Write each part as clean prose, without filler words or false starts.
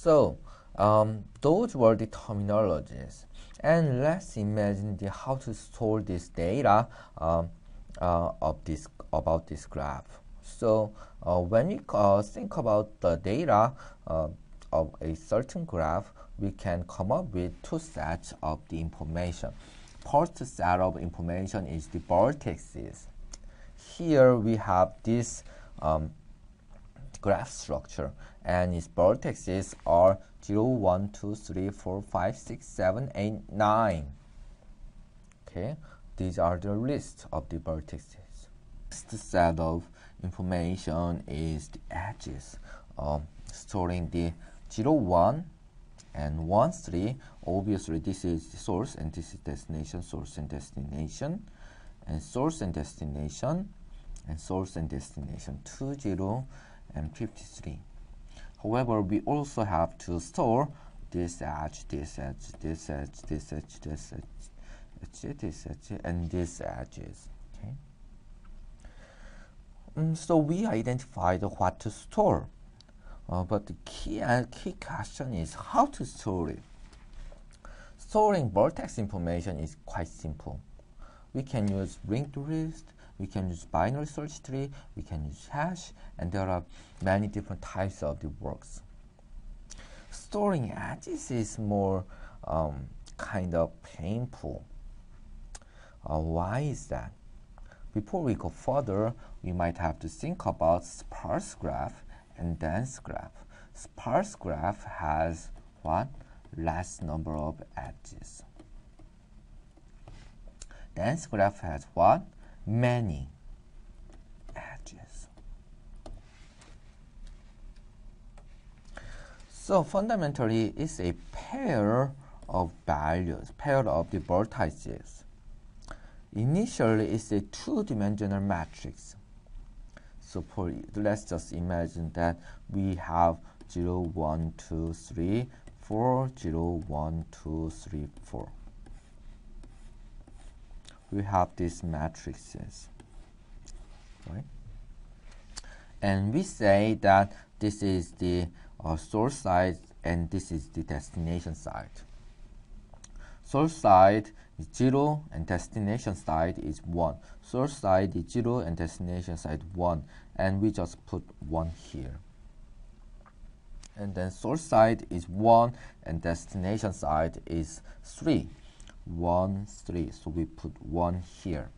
So those were the terminologies, and let's imagine how to store this data about this graph. So when we think about the data of a certain graph, we can come up with two sets of the information. First set of information is the vertices. Here we have this graph structure, and its vertices are 0, 1, 2, 3, 4, 5, 6, 7, 8, 9. Okay, these are the list of the vertices. Next set of information is the edges, storing the 0, 1 and 1, 3. Obviously this is the source and this is destination, source and destination, and source and destination, and source and destination, 2, 0, and 53. However, we also have to store this edge, this edge, this edge, this edge, this edge, this edge, and these edges. Okay. So we identified what to store, but the key question is how to store it. Storing vertex information is quite simple. We can use linked list, we can use binary search tree, we can use hash, and there are many different types of the works. Storing edges is more kind of painful. Why is that? Before we go further, we might have to think about sparse graph and dense graph. Sparse graph has what? Less number of edges. Dense graph has what? Many edges. So fundamentally, it's a pair of values, pair of the vertices. Initially, it's a two-dimensional matrix. So let's just imagine that we have 0, 1, 2, 3, 4, 0, 1, 2, 3, 4. We have these matrices, right? And we say that this is the source side and this is the destination side. Source side is 0 and destination side is 1. Source side is 0 and destination side 1, and we just put 1 here. And then source side is 1 and destination side is 3. 1, 3, so we put 1 here.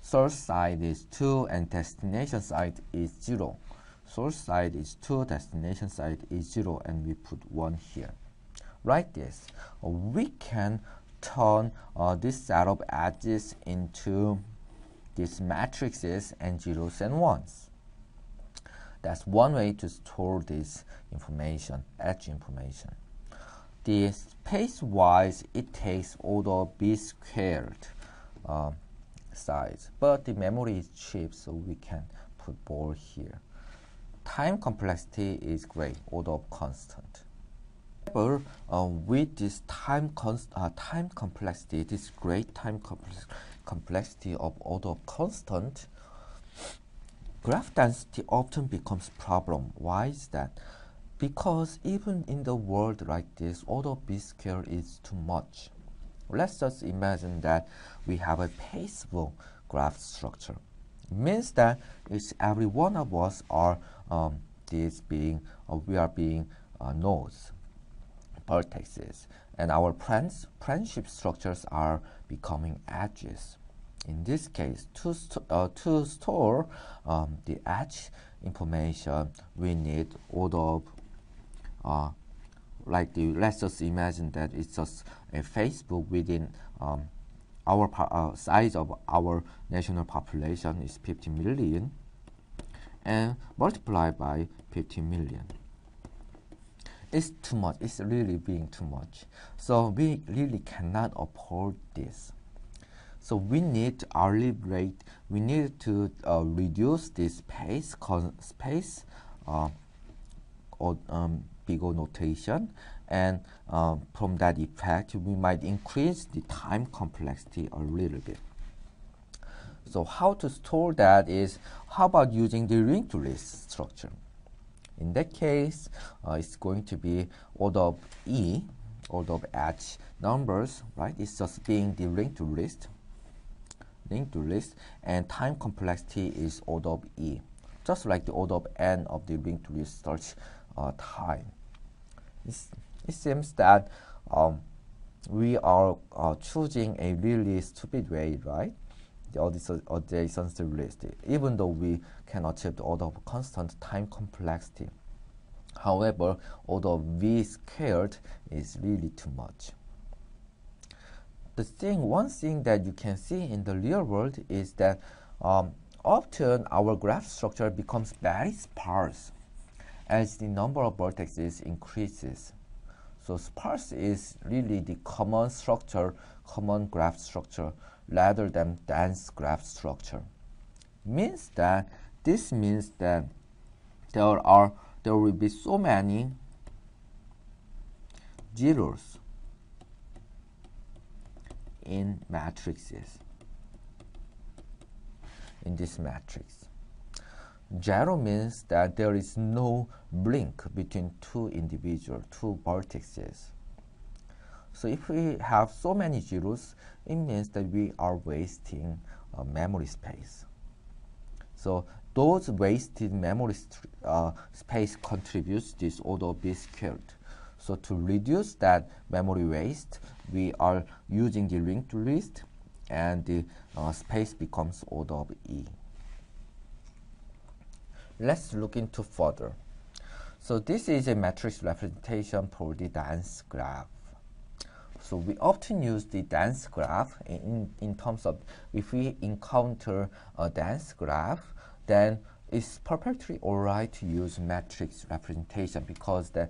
Source side is 2 and destination side is 0. Source side is 2, destination side is 0, and we put 1 here. Like this, we can turn this set of edges into these matrices and zeros and ones. That's one way to store this information, edge information. The space-wise, it takes order b squared size, but the memory is cheap, so we can put more here. Time complexity is great, order of constant. However, with this time complexity, this great time complexity of order of constant, graph density often becomes problem. Why is that? Because even in the world like this, order of b squared is too much. Let's just imagine that we have a paceful graph structure. It means that every one of us are we are being nodes, vertices, and our friendship structures are becoming edges. In this case, to store the edge information, we need order of let's just imagine that it's just a Facebook within our size of our national population is 50 million, and multiplied by 50 million. It's too much. It's really being too much. So we really cannot afford this. So we need to we need to reduce this space bigger notation, and from that effect, we might increase the time complexity a little bit. So how to store that is, how about using the linked list structure? In that case, it's going to be order of E, order of H numbers, right? It's just being the linked list, and time complexity is order of E, just like the order of N of the linked list search time. It seems that we are choosing a really stupid way, right? The adjacency list, even though we can achieve the order of constant time complexity. However, order of V squared is really too much. One thing that you can see in the real world is that often our graph structure becomes very sparse as the number of vertices increases. So sparse is really the common graph structure rather than dense graph structure. This means that there will be so many zeros in matrices, in this matrix. Zero means that there is no link between two vertices. So if we have so many zeros, it means that we are wasting memory space. So those wasted memory space contributes this order of B squared. So to reduce that memory waste, we are using the linked list, and the space becomes order of E. Let's look into further. So this is a matrix representation for the dense graph. So we often use the dense graph in terms of if we encounter a dense graph, then it's perfectly alright to use matrix representation because the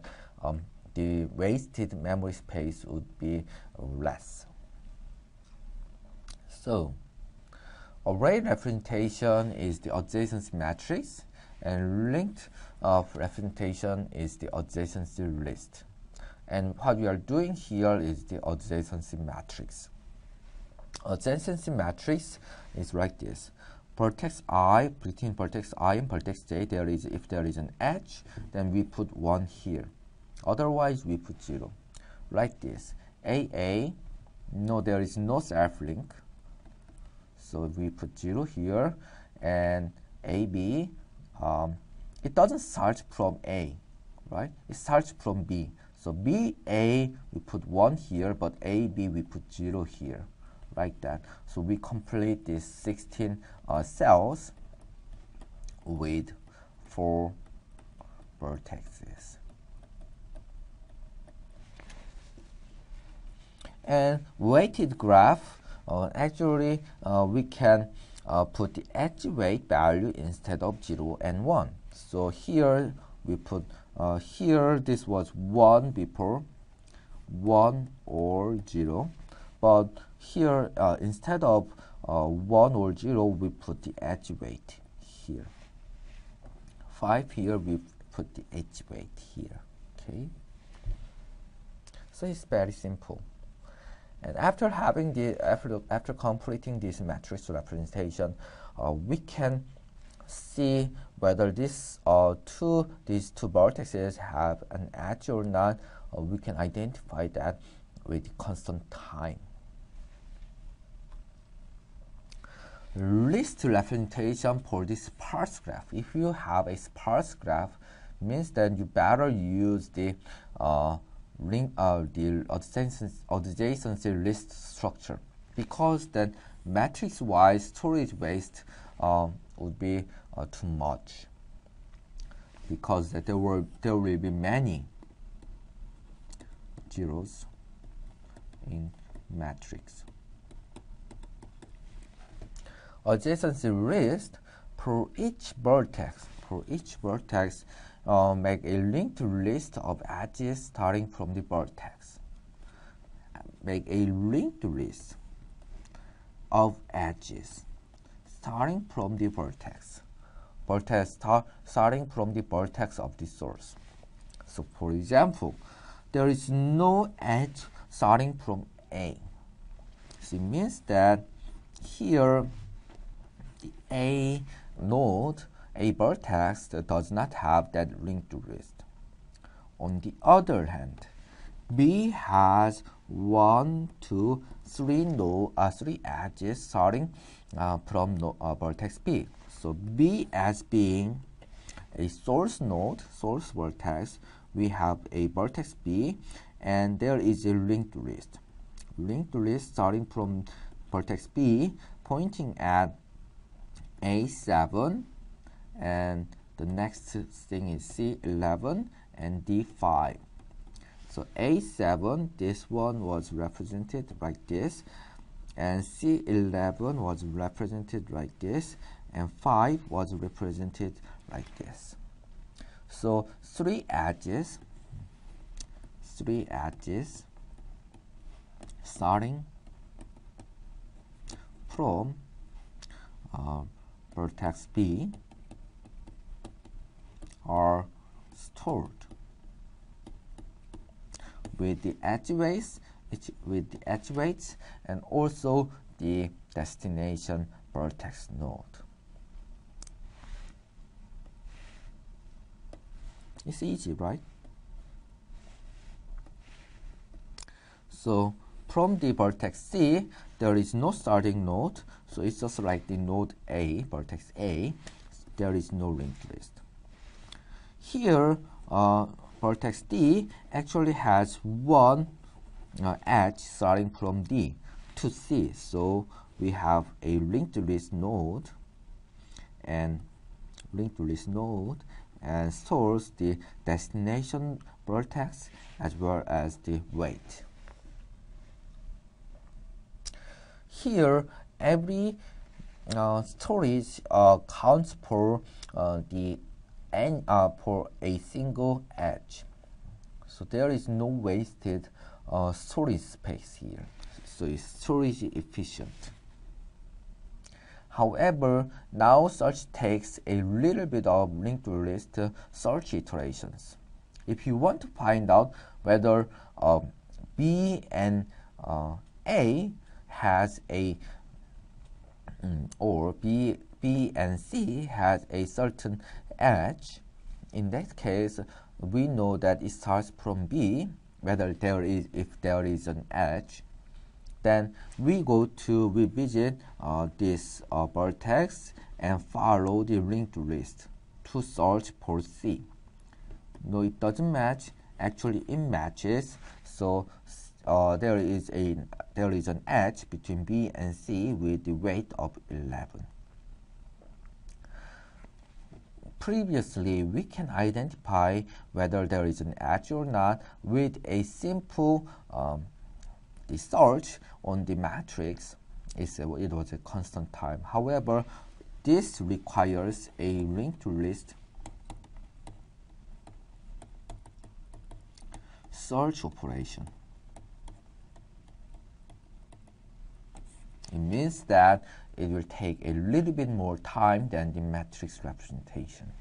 wasted memory space would be less. So array representation is the adjacency matrix, and linked representation is the adjacency list. And what we are doing here is the adjacency matrix. Adjacency matrix is like this. Vertex I, between vertex I and vertex J, if there is an edge, then we put 1 here. Otherwise, we put 0. Like this. AA, no, there is no self-link. So we put 0 here. And AB, it doesn't start from A, right? It starts from B. So BA, we put 1 here, but AB, we put 0 here, like that. So we complete these 16 cells with 4 vertices. And weighted graph, actually we can put the edge weight value instead of 0 and 1. So here we put here this was 1 before, 1 or 0, but here instead of 1 or 0 we put the edge weight here. 5 here we put the edge weight here. Okay, so it's very simple. And after completing this matrix representation, we can see whether these two vertices have an edge or not. We can identify that with constant time. List representation for this sparse graph. If you have a sparse graph, means that you better use the adjacency list structure, because then matrix-wise storage waste would be too much, because there will be many zeros in matrix. Adjacency list, for each vertex, make a linked list of edges starting from the vertex. Make a linked list of edges starting from the vertex. Starting from the vertex of the source. So for example, there is no edge starting from A. So it means that here the A node a vertex does not have that linked list. On the other hand, B has 1, 2, 3 edges starting from vertex B. So B as being a source node, source vertex, we have a vertex B, and there is a linked list. Linked list starting from vertex B, pointing at A7, and the next thing is C11 and D5. So A7, this one was represented like this, and C11 was represented like this, and 5 was represented like this. So three edges starting from vertex B are stored with the edge weights, and also the destination vertex node. It's easy, right? So from the vertex C, there is no starting node, so it's just like the node A, vertex A. There is no linked list. Here, vertex D actually has one edge starting from D to C, so we have a linked list node, and stores the destination vertex as well as the weight. Here, every storage counts for for a single edge. So there is no wasted storage space here. So it's storage efficient. However, now search takes a little bit of linked list search iterations. If you want to find out whether B and A has a or B and C has a certain edge, in that case we know that it starts from B, if there is an edge. Then we go to revisit this vertex and follow the linked list to search for C. No, it doesn't match. Actually, it matches. So there is an edge between B and C with the weight of 11. Previously, we can identify whether there is an edge or not with a simple the search on the matrix. It was a constant time. However, this requires a linked list search operation. It means that it will take a little bit more time than the matrix representation.